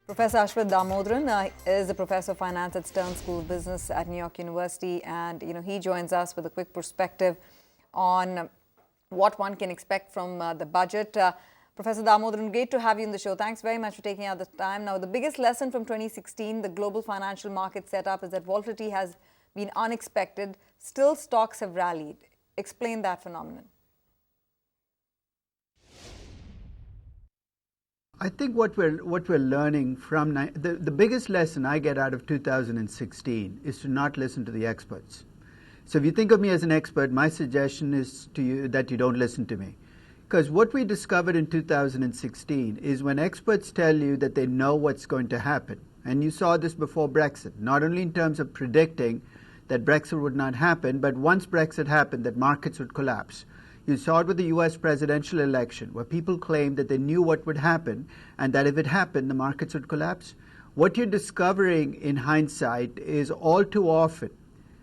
Professor Aswath Damodaran is a professor of finance at Stern School of Business at New York University, and he joins us with a quick perspective on what one can expect from the budget. Professor Damodaran, great to have you on the show. Thanks very much for taking out the time. Now, the biggest lesson from 2016, the global financial market setup, is that volatility has been unexpected. Still, stocks have rallied. Explain that phenomenon. I think what we're learning from the biggest lesson I get out of 2016 is to not listen to the experts. So if you think of me as an expert, my suggestion is to you that you don't listen to me. Because what we discovered in 2016 is when experts tell you that they know what's going to happen, and you saw this before Brexit, not only in terms of predicting that Brexit would not happen, but once Brexit happened, that markets would collapse. You saw it with the U.S. presidential election, where people claimed that they knew what would happen and that if it happened, the markets would collapse. What you're discovering in hindsight is all too often,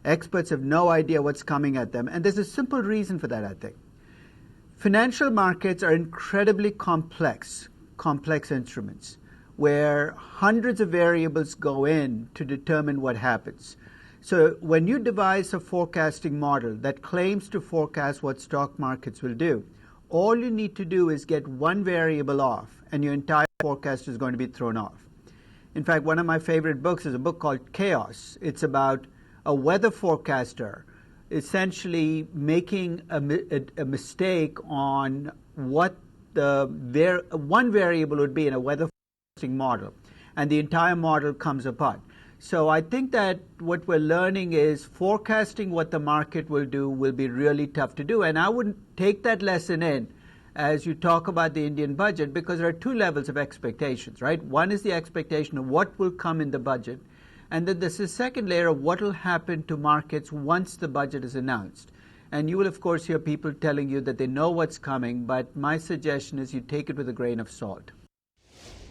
experts have no idea what's coming at them, and there's a simple reason for that, I think. Financial markets are incredibly complex instruments, where hundreds of variables go in to determine what happens. So when you devise a forecasting model that claims to forecast what stock markets will do, all you need to do is get one variable off, and your entire forecast is going to be thrown off. In fact, one of my favorite books is a book called Chaos. It's about a weather forecaster essentially making a mistake on what one variable would be in a weather forecasting model, and the entire model comes apart. So I think that what we're learning is forecasting what the market will do will be really tough to do. And I wouldn't take that lesson in as you talk about the Indian budget, because there are two levels of expectations, right? One is the expectation of what will come in the budget, and then there's a second layer of what will happen to markets once the budget is announced. And you will, of course, hear people telling you that they know what's coming, but my suggestion is you take it with a grain of salt.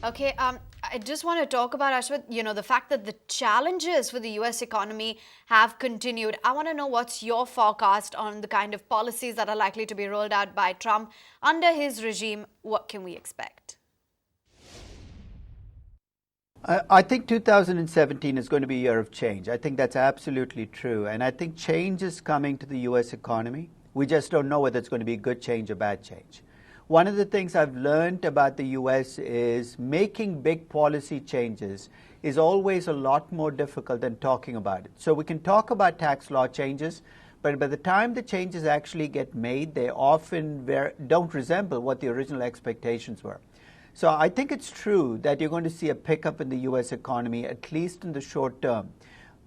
Okay, I just want to talk about, Aswath, the fact that the challenges for the U.S. economy have continued. I want to know what's your forecast on the kind of policies that are likely to be rolled out by Trump under his regime. What can we expect? I think 2017 is going to be a year of change. I think that's absolutely true. And I think change is coming to the U.S. economy. We just don't know whether it's going to be good change or bad change. One of the things I've learned about the U.S. is making big policy changes is always a lot more difficult than talking about it. So we can talk about tax law changes, but by the time the changes actually get made, they often don't resemble what the original expectations were. So I think it's true that you're going to see a pickup in the U.S. economy, at least in the short term.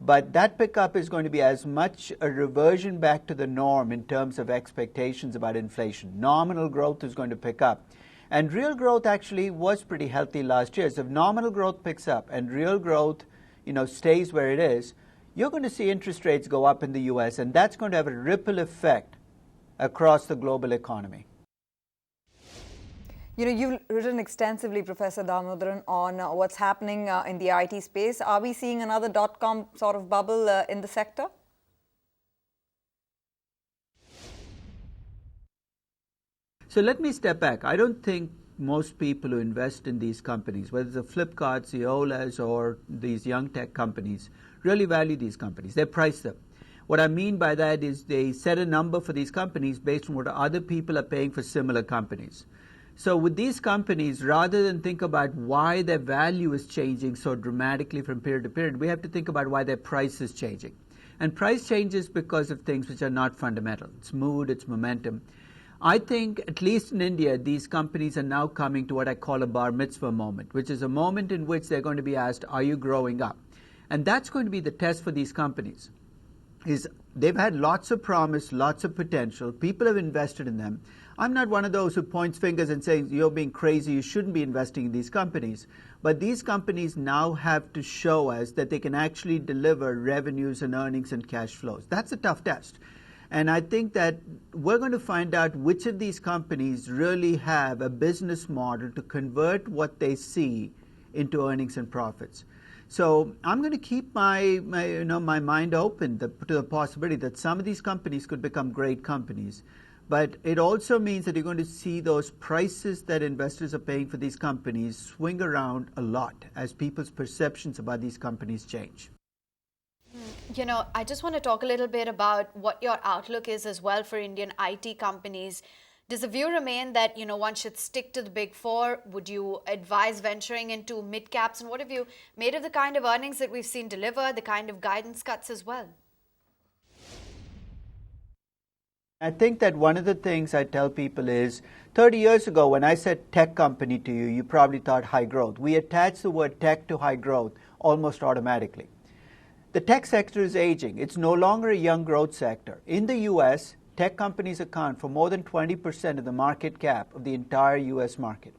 But that pickup is going to be as much a reversion back to the norm in terms of expectations about inflation. Nominal growth is going to pick up. And real growth actually was pretty healthy last year. So if nominal growth picks up and real growth, stays where it is, you're going to see interest rates go up in the U.S., and that's going to have a ripple effect across the global economy. You've written extensively, Professor Damodaran, on what's happening in the IT space. Are we seeing another dot-com sort of bubble in the sector? So let me step back. I don't think most people who invest in these companies, whether it's the Flipkarts, the Olas, or these young tech companies, really value these companies. They price them. What I mean by that is they set a number for these companies based on what other people are paying for similar companies. So with these companies, rather than think about why their value is changing so dramatically from period to period, we have to think about why their price is changing. And price changes because of things which are not fundamental. It's mood, it's momentum. I think, at least in India, these companies are now coming to what I call a bar mitzvah moment, which is a moment in which they're going to be asked, are you growing up? And that's going to be the test for these companies. They've had lots of promise, lots of potential. People have invested in them. I'm not one of those who points fingers and says, you're being crazy, you shouldn't be investing in these companies. But these companies now have to show us that they can actually deliver revenues and earnings and cash flows. That's a tough test. And I think that we're going to find out which of these companies really have a business model to convert what they see into earnings and profits. So I'm going to keep my mind open to the possibility that some of these companies could become great companies. But it also means that you're going to see those prices that investors are paying for these companies swing around a lot as people's perceptions about these companies change. You know, I just want to talk a little bit about what your outlook is as well for Indian IT companies. Does the view remain that, one should stick to the big four? Would you advise venturing into mid caps? And what have you made of the kind of earnings that we've seen deliver, the kind of guidance cuts as well? I think that one of the things I tell people is 30 years ago when I said tech company to you, you probably thought high growth. We attach the word tech to high growth almost automatically. The tech sector is aging. It's no longer a young growth sector. In the US, tech companies account for more than 20% of the market cap of the entire US market.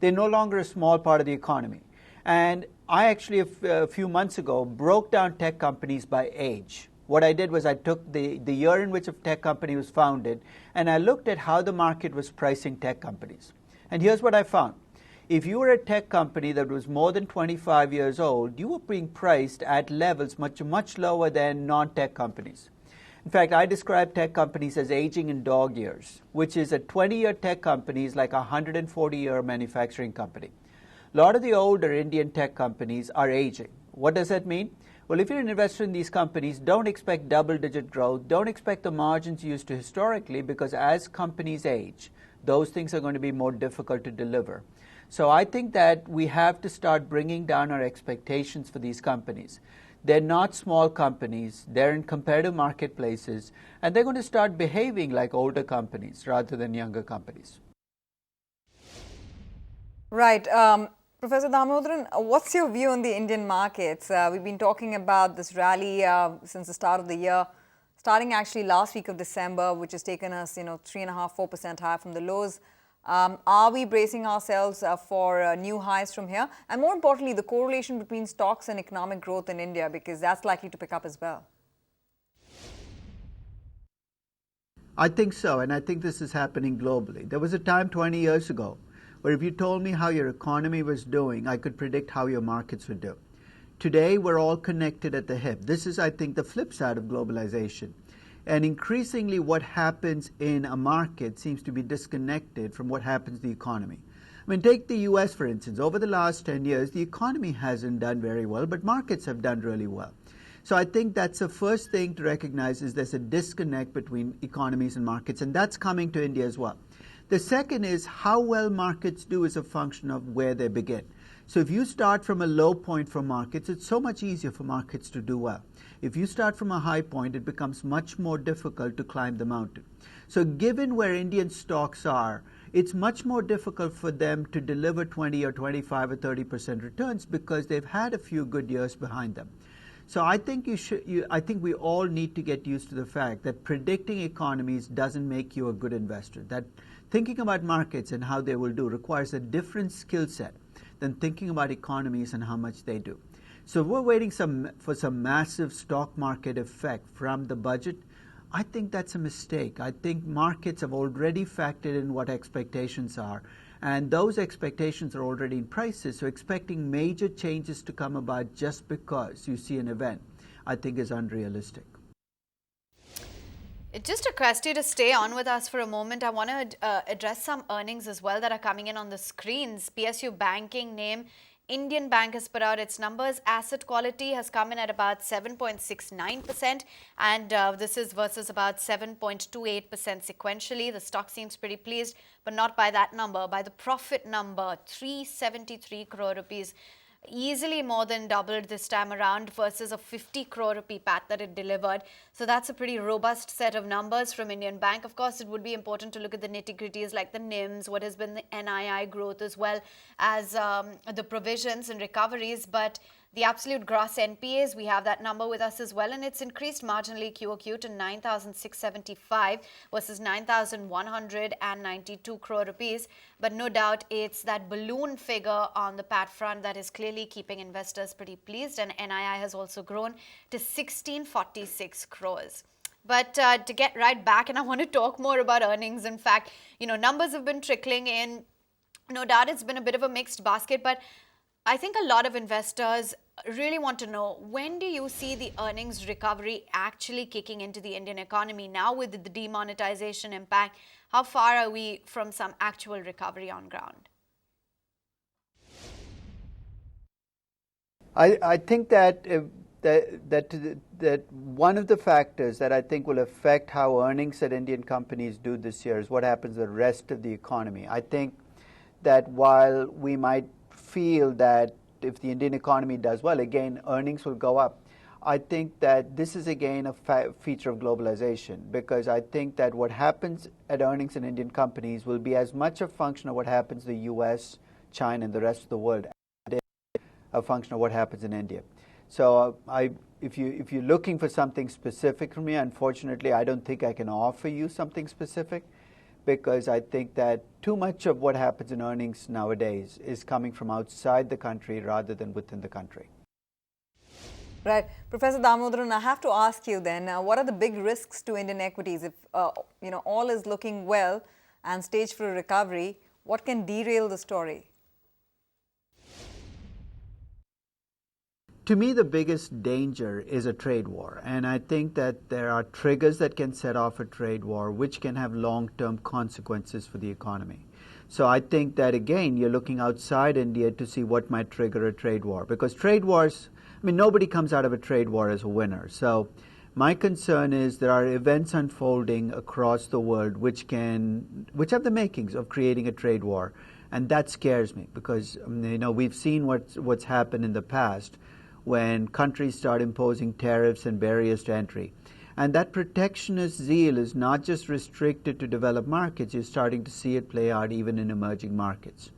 They're no longer a small part of the economy. And I actually, a few months ago, broke down tech companies by age. What I did was I took the year in which a tech company was founded, and I looked at how the market was pricing tech companies. And here's what I found. If you were a tech company that was more than 25 years old, you were being priced at levels much lower than non-tech companies. In fact, I describe tech companies as aging in dog years, which is a 20-year tech company is like a 140-year manufacturing company. A lot of the older Indian tech companies are aging. What does that mean? Well, if you're an investor in these companies, don't expect double-digit growth. Don't expect the margins used to historically, because as companies age, those things are going to be more difficult to deliver. So I think that we have to start bringing down our expectations for these companies. They're not small companies. They're in competitive marketplaces, and they're going to start behaving like older companies rather than younger companies. Right. Professor Damodaran, what's your view on the Indian markets? We've been talking about this rally since the start of the year, starting actually last week of December, which has taken us, 3.5–4% higher from the lows. Are we bracing ourselves for new highs from here? And more importantly, the correlation between stocks and economic growth in India, because that's likely to pick up as well. I think so, and I think this is happening globally. There was a time 20 years ago where if you told me how your economy was doing, I could predict how your markets would do. Today, we're all connected at the hip. This is, I think, the flip side of globalization. And increasingly, what happens in a market seems to be disconnected from what happens in the economy. I mean, take the US, for instance. Over the last 10 years, the economy hasn't done very well, but markets have done really well. So I think that's the first thing to recognize is there's a disconnect between economies and markets, and that's coming to India as well. The second is how well markets do is a function of where they begin. So if you start from a low point for markets, it's so much easier for markets to do well. If you start from a high point, it becomes much more difficult to climb the mountain. So given where Indian stocks are, it's much more difficult for them to deliver 20 or 25 or 30% returns because they've had a few good years behind them. So I think I think we all need to get used to the fact that predicting economies doesn't make you a good investor. That thinking about markets and how they will do requires a different skill set than thinking about economies and how much they do. So we're waiting for some massive stock market effect from the budget. I think that's a mistake. I think markets have already factored in what expectations are, and those expectations are already in prices. So expecting major changes to come about just because you see an event, I think is unrealistic. It just request you to stay on with us for a moment. I want to address some earnings as well that are coming in on the screens. PSU banking name Indian Bank has put out its numbers. Asset quality has come in at about 7.69%, and this is versus about 7.28% sequentially. The stock seems pretty pleased, but not by that number, by the profit number, 373 crore rupees. Easily more than doubled this time around versus a 50 crore rupee PAT that it delivered. So that's a pretty robust set of numbers from Indian Bank. Of course, it would be important to look at the nitty-gritties like the NIMs, what has been the NII growth, as well as the provisions and recoveries. But the absolute gross NPAs, we have that number with us as well, and it's increased marginally QOQ to 9,675 versus 9,192 crore rupees. But no doubt it's that balloon figure on the PAT front that is clearly keeping investors pretty pleased, and NII has also grown to 1646 crores. But to get right back, and I want to talk more about earnings. In fact, numbers have been trickling in. No doubt it's been a bit of a mixed basket, but I think a lot of investors, really want to know, when do you see the earnings recovery actually kicking into the Indian economy? Now with the demonetization impact, how far are we from some actual recovery on ground? I think that one of the factors that I think will affect how earnings at Indian companies do this year is what happens to the rest of the economy. I think that while we might feel that if the Indian economy does well, again, earnings will go up. I think that this is again a feature of globalization, because I think that what happens at earnings in Indian companies will be as much a function of what happens in the US, China, and the rest of the world as it is a function of what happens in India. So if you're looking for something specific from me, unfortunately, I don't think I can offer you something specific, because I think that too much of what happens in earnings nowadays is coming from outside the country rather than within the country. Right. Professor Damodaran, I have to ask you then, what are the big risks to Indian equities? If all is looking well and staged for a recovery, what can derail the story? To me, the biggest danger is a trade war, and I think that there are triggers that can set off a trade war which can have long-term consequences for the economy. So I think that, again, you're looking outside India to see what might trigger a trade war, because trade wars, nobody comes out of a trade war as a winner. So my concern is there are events unfolding across the world which have the makings of creating a trade war, and that scares me, because we've seen what's happened in the past when countries start imposing tariffs and barriers to entry. And that protectionist zeal is not just restricted to developed markets, you're starting to see it play out even in emerging markets.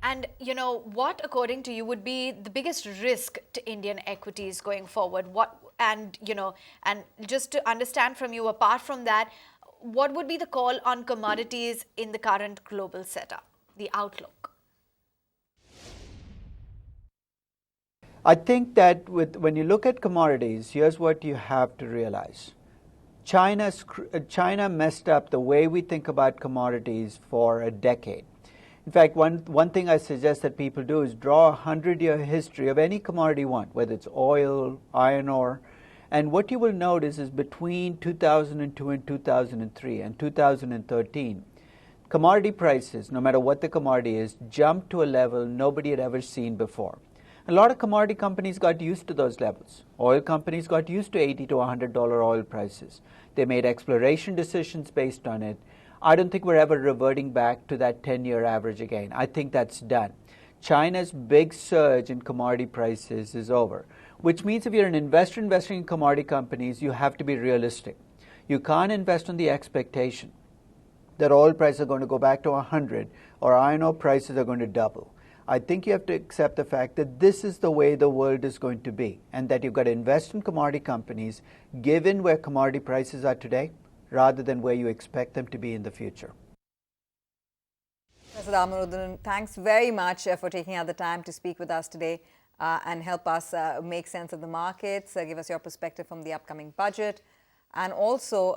And what, according to you, would be the biggest risk to Indian equities going forward? And just to understand from you, apart from that, what would be the call on commodities in the current global setup, the outlook? I think that when you look at commodities, here's what you have to realize. China messed up the way we think about commodities for a decade. In fact, one thing I suggest that people do is draw a 100-year history of any commodity you want, whether it's oil, iron ore, and what you will notice is between 2002 and 2003 and 2013, commodity prices, no matter what the commodity is, jumped to a level nobody had ever seen before. A lot of commodity companies got used to those levels. Oil companies got used to $80 to $100 oil prices. They made exploration decisions based on it. I don't think we're ever reverting back to that 10-year average again. I think that's done. China's big surge in commodity prices is over, which means if you're an investor investing in commodity companies, you have to be realistic. You can't invest on the expectation that oil prices are going to go back to 100 or iron ore prices are going to double. I think you have to accept the fact that this is the way the world is going to be, and that you've got to invest in commodity companies given where commodity prices are today rather than where you expect them to be in the future. Professor Damodaran, thanks very much for taking out the time to speak with us today and help us make sense of the markets, give us your perspective from the upcoming budget, and also,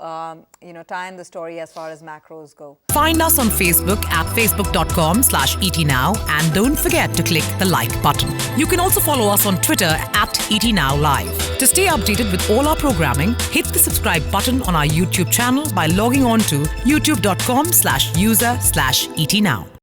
tie in the story as far as macros go. Find us on Facebook at facebook.com/etnow, and don't forget to click the like button. You can also follow us on Twitter at etnowlive. To stay updated with all our programming, hit the subscribe button on our YouTube channel by logging on to youtube.com/user/etnow.